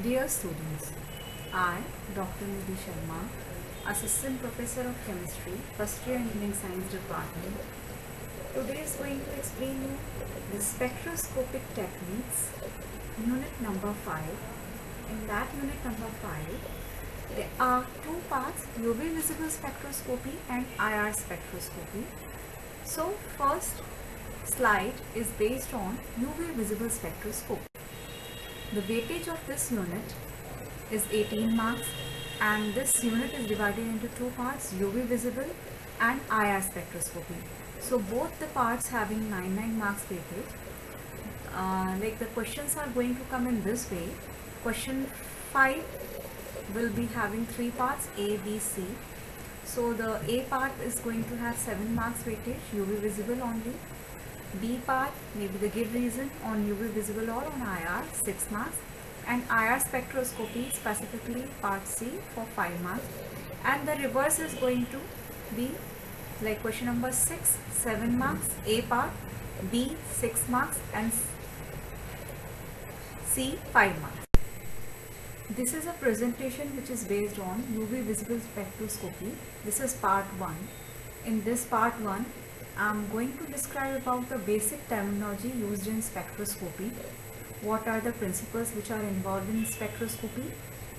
Dear students, I, Dr. Nidhi Sharma, Assistant Professor of Chemistry, First Year Engineering Science Department, today is going to explain you the spectroscopic techniques, unit number 5. In that unit number 5, there are two parts, UV visible spectroscopy and IR spectroscopy. So, first slide is based on UV visible spectroscopy. The weightage of this unit is 18 marks, and this unit is divided into two parts, UV visible and IR spectroscopy. So both the parts having 9 marks weightage. Like the questions are going to come in this way. Question 5 will be having 3 parts, A, B, C. So the A part is going to have 7 marks weightage, UV visible only. B part, maybe the give reason on UV visible or on IR, 6 marks, and IR spectroscopy specifically part C for 5 marks, and the reverse is going to be like question number 6, 7 marks, A part, B 6 marks, and C 5 marks. This is a presentation which is based on UV visible spectroscopy. This is part 1. In this part 1, I am going to describe about the basic terminology used in spectroscopy, what are the principles which are involved in spectroscopy,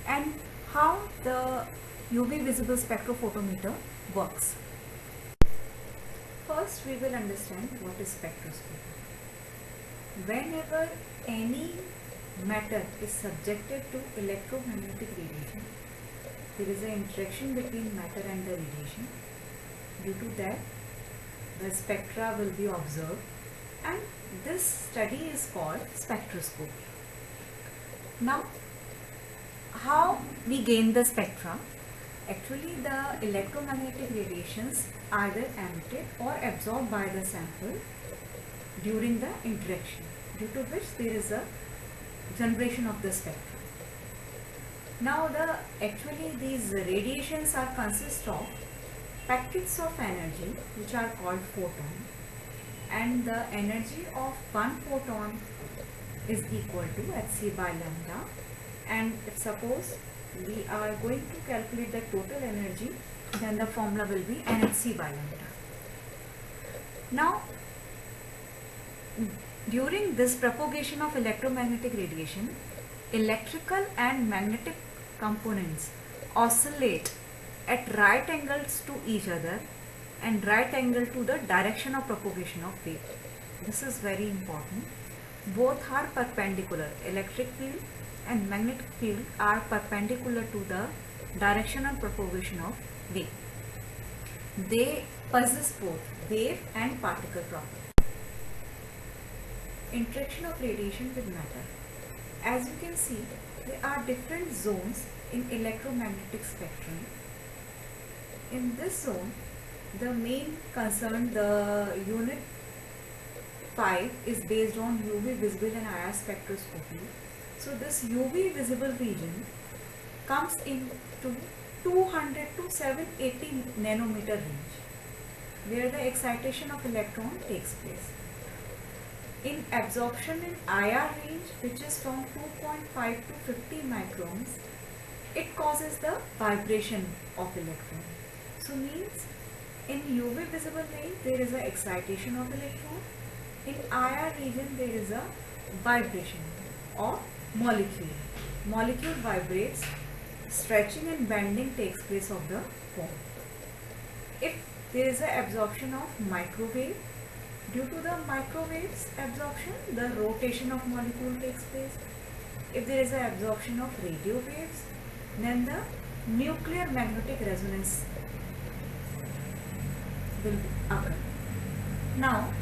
and how the UV visible spectrophotometer works. First, we will understand what is spectroscopy. Whenever any matter is subjected to electromagnetic radiation, there is an interaction between matter and the radiation. Due to that, the spectra will be observed, and this study is called spectroscopy. Now, how we gain the spectra? Actually, the electromagnetic radiations either emitted or absorbed by the sample during the interaction, due to which there is a generation of the spectra. Now, actually these radiations are consist of packets of energy which are called photon, and the energy of one photon is equal to hc by lambda, and if suppose we are going to calculate the total energy, then the formula will be nhc by lambda. Now, during this propagation of electromagnetic radiation, electrical and magnetic components oscillate at right angles to each other and right angle to the direction of propagation of wave. This is very important. Both are perpendicular. Electric field and magnetic field are perpendicular to the direction of propagation of wave. They possess both wave and particle property. Interaction of radiation with matter. As you can see, there are different zones in electromagnetic spectrum. In this zone, the main concern, the unit 5 is based on UV visible and IR spectroscopy. So this UV visible region comes into 200 to 780 nanometer range, where the excitation of electron takes place. In absorption in IR range, which is from 2.5 to 50 microns, it causes the vibration of electron. So means in UV visible range there is a excitation of electron. In IR region there is a vibration of molecule. Molecule vibrates, stretching and bending takes place of the form. If there is a absorption of microwave, due to the microwaves absorption, the rotation of molecule takes place. If there is a absorption of radio waves, then the nuclear magnetic resonance will occur. Now,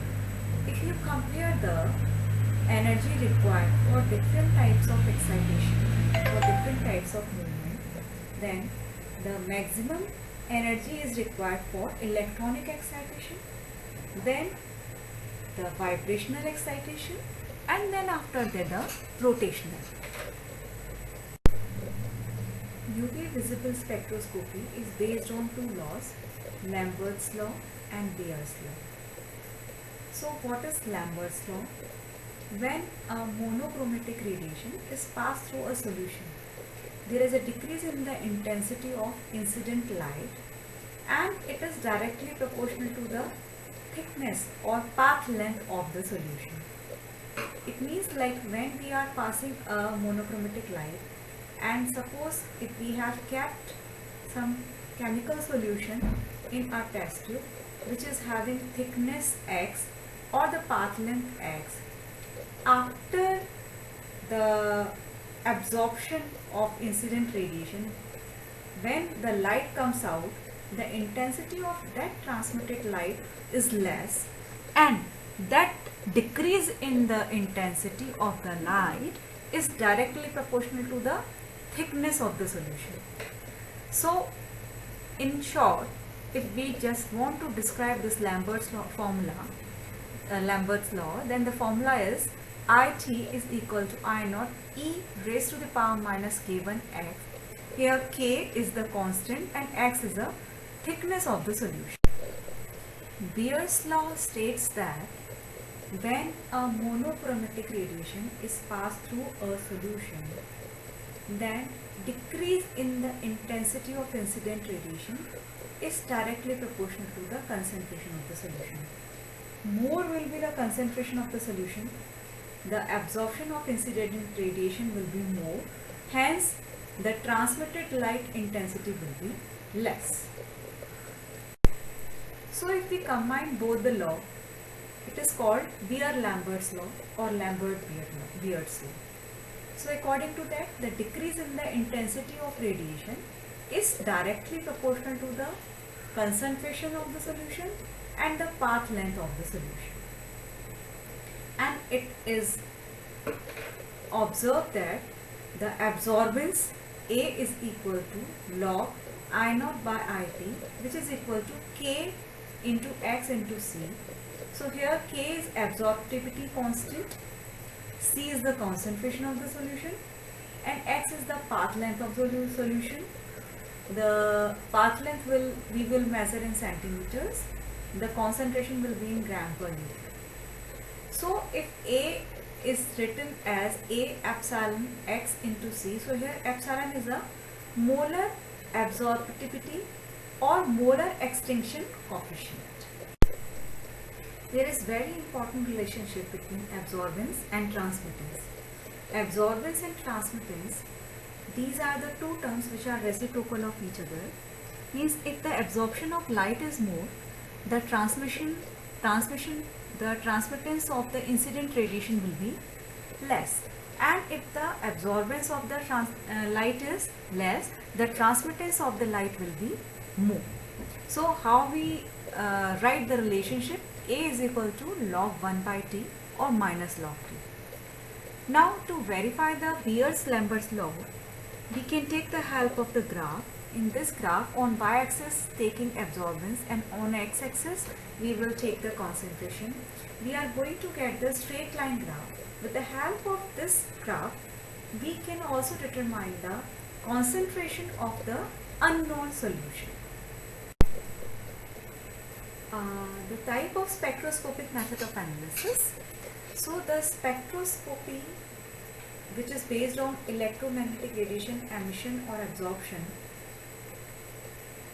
if you compare the energy required for different types of excitation, for different types of movement, then the maximum energy is required for electronic excitation, then the vibrational excitation, and then after that the rotational. UV visible spectroscopy is based on two laws, Lambert's law and Bayer's law. So what is Lambert's law? when a monochromatic radiation is passed through a solution, there is a decrease in the intensity of incident light, and it is directly proportional to the thickness or path length of the solution. It means like when we are passing a monochromatic light, and suppose if we have kept some chemical solution in our test tube which is having thickness x or the path length x, after the absorption of incident radiation, when the light comes out, the intensity of that transmitted light is less, and that decrease in the intensity of the light is directly proportional to the thickness of the solution. So in short, if we just want to describe this Lambert's law formula, Lambert's law, then the formula is IT is equal to I naught e raised to the power minus k1 x. Here k is the constant and x is the thickness of the solution. Beer's law states that when a monochromatic radiation is passed through a solution, then decrease in the intensity of incident radiation is directly proportional to the concentration of the solution. More will be the concentration of the solution, the absorption of incident radiation will be more, hence the transmitted light intensity will be less. So if we combine both the law, it is called Beer-Lambert's law or Lambert-Beer's law. So according to that, the decrease in the intensity of radiation is directly proportional to the concentration of the solution and the path length of the solution. And it is observed that the absorbance A is equal to log I naught by IT, which is equal to K into X into C. So here K is absorptivity constant, C is the concentration of the solution, and X is the path length of the solution. The path length we will measure in centimeters. The concentration will be in gram per liter. So if A is written as A epsilon X into C, so here epsilon is a molar absorptivity or molar extinction coefficient. There is very important relationship between absorbance and transmittance. Absorbance and transmittance, these are the two terms which are reciprocal of each other. Means if the absorption of light is more, the the transmittance of the incident radiation will be less, and if the absorbance of the light is less, the transmittance of the light will be more. So how we write the relationship? A is equal to log 1 by T or minus log T. Now to verify the Beer-Lambert's law, we can take the help of the graph. In this graph, on y-axis taking absorbance and on x-axis we will take the concentration. We are going to get the straight line graph. With the help of this graph, we can also determine the concentration of the unknown solution. The type of spectroscopic method of analysis. So the spectroscopy, which is based on electromagnetic radiation emission or absorption,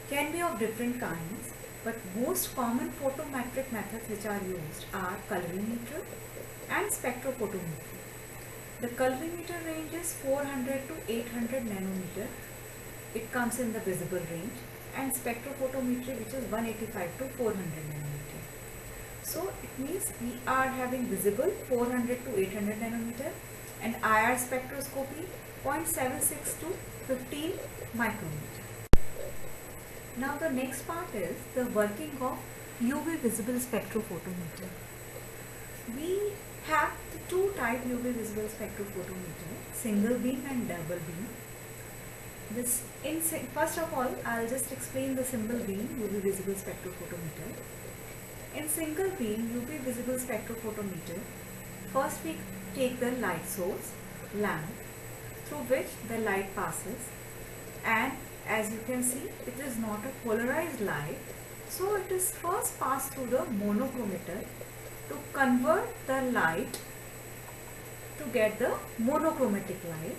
can be of different kinds, but most common photometric methods which are used are colorimeter and spectrophotometry. The colorimeter range is 400 to 800 nanometer. It comes in the visible range, and spectrophotometry, which is 185 to 400 nanometer. So it means we are having visible 400 to 800 nanometer and IR spectroscopy 0.76 to 15 micrometer. Now the next part is the working of UV visible spectrophotometer. We have the two type UV visible spectrophotometer, single beam and double beam. First of all, I'll just explain the single beam UV visible spectrophotometer. In single beam UV visible spectrophotometer, first we take the light source, lamp, through which the light passes, and as you can see, it is not a polarized light, so it is first passed through the monochromator to convert the light to get the monochromatic light.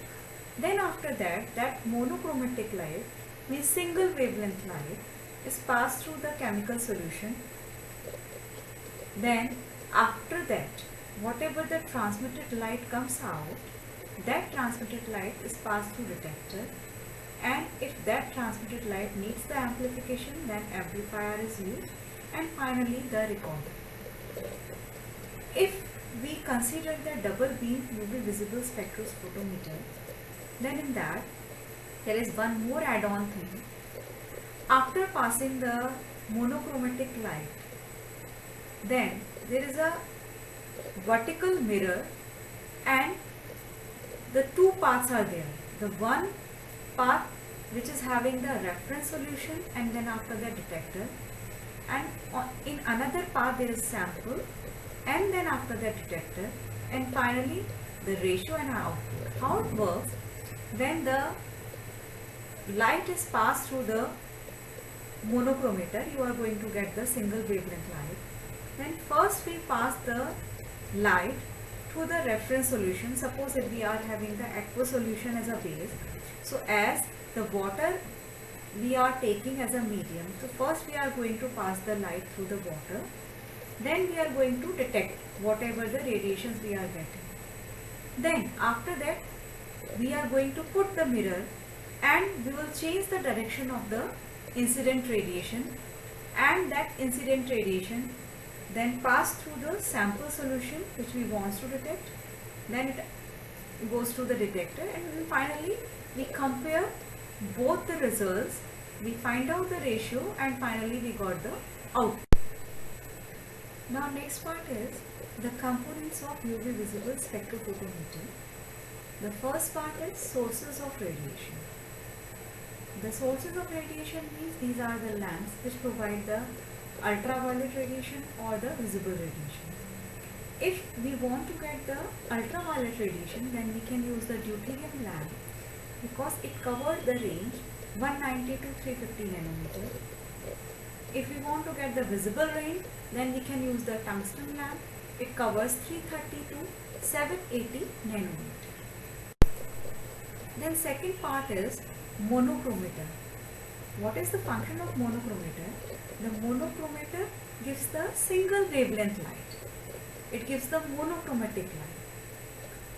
Then after that, that monochromatic light, means single wavelength light, is passed through the chemical solution. Then after that, whatever the transmitted light comes out, that transmitted light is passed through detector, and if that transmitted light needs the amplification, then amplifier is used, and finally the recorder. If we consider the double beam UV visible spectrophotometer, then in that there is one more add-on thing. After passing the monochromatic light, then there is a vertical mirror, and the two paths are there. The one path which is having the reference solution, and then after the detector, and in another path there is sample, and then after the detector, and finally the ratio and output. How it works: when the light is passed through the monochromator, you are going to get the single wavelength light. Then first we pass the light through the reference solution. Suppose if we are having the aqueous solution as a base, so as the water we are taking as a medium, so first we are going to pass the light through the water, then we are going to detect whatever the radiations we are getting. Then after that we are going to put the mirror, and we will change the direction of the incident radiation, and that incident radiation then pass through the sample solution which we want to detect, then it goes to the detector, and then finally we compare both the results, we find out the ratio, and finally we got the output. Now next part is the components of UV visible spectrophotometer. The first part is sources of radiation. The sources of radiation means these are the lamps which provide the ultraviolet radiation or the visible radiation. If we want to get the ultraviolet radiation, then we can use the deuterium lamp because it covers the range 190 to 350 nanometer. If we want to get the visible range, then we can use the tungsten lamp. It covers 330 to 780 nanometer. Then second part is monochromator. What is the function of monochromator? The monochromator gives the single wavelength light. It gives the monochromatic light.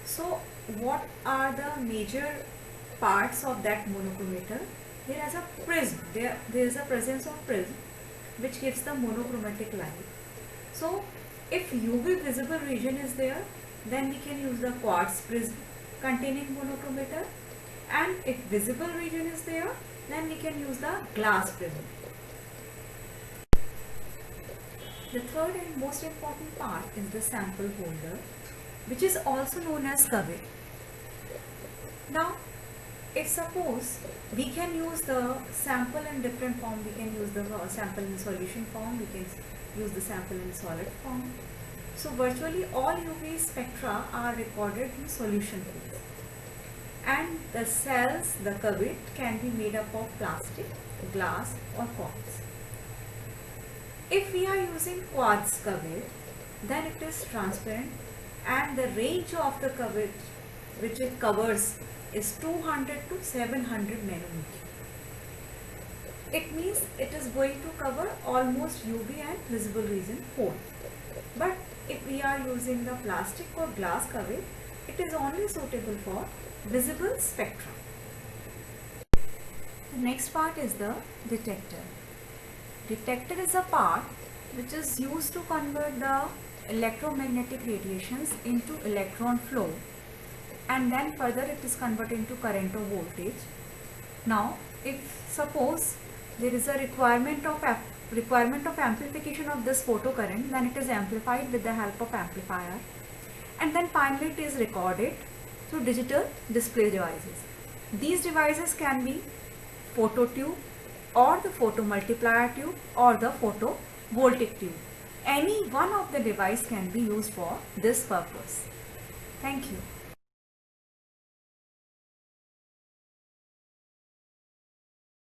So what are the major parts of that monochromator? There is a prism. There is a presence of prism which gives the monochromatic light. So if UV visible region is there, then we can use the quartz prism containing monochromator, and if visible region is there, then we can use the glass prism. The third and most important part is the sample holder, which is also known as cuvette. Now, if suppose we can use the sample in different form, we can use the sample in solution form, we can use the sample in solid form. So virtually all UV spectra are recorded in solution phase. And the cells, the cuvette, can be made up of plastic, glass or quartz. If we are using quartz cuvette, then it is transparent, and the range of the cuvette which it covers is 200 to 700 nanometer. It means it is going to cover almost UV and visible region both. But if we are using the plastic or glass cuvette, it is only suitable for visible spectrum. The next part is the detector. Detector is a part which is used to convert the electromagnetic radiations into electron flow, and then further it is converted into current or voltage. Now, if suppose there is a requirement of amplification of this photocurrent, then it is amplified with the help of amplifier, and then finally it is recorded through digital display devices. These devices can be phototube or the photomultiplier tube or the photovoltaic tube. Any one of the device can be used for this purpose. Thank you.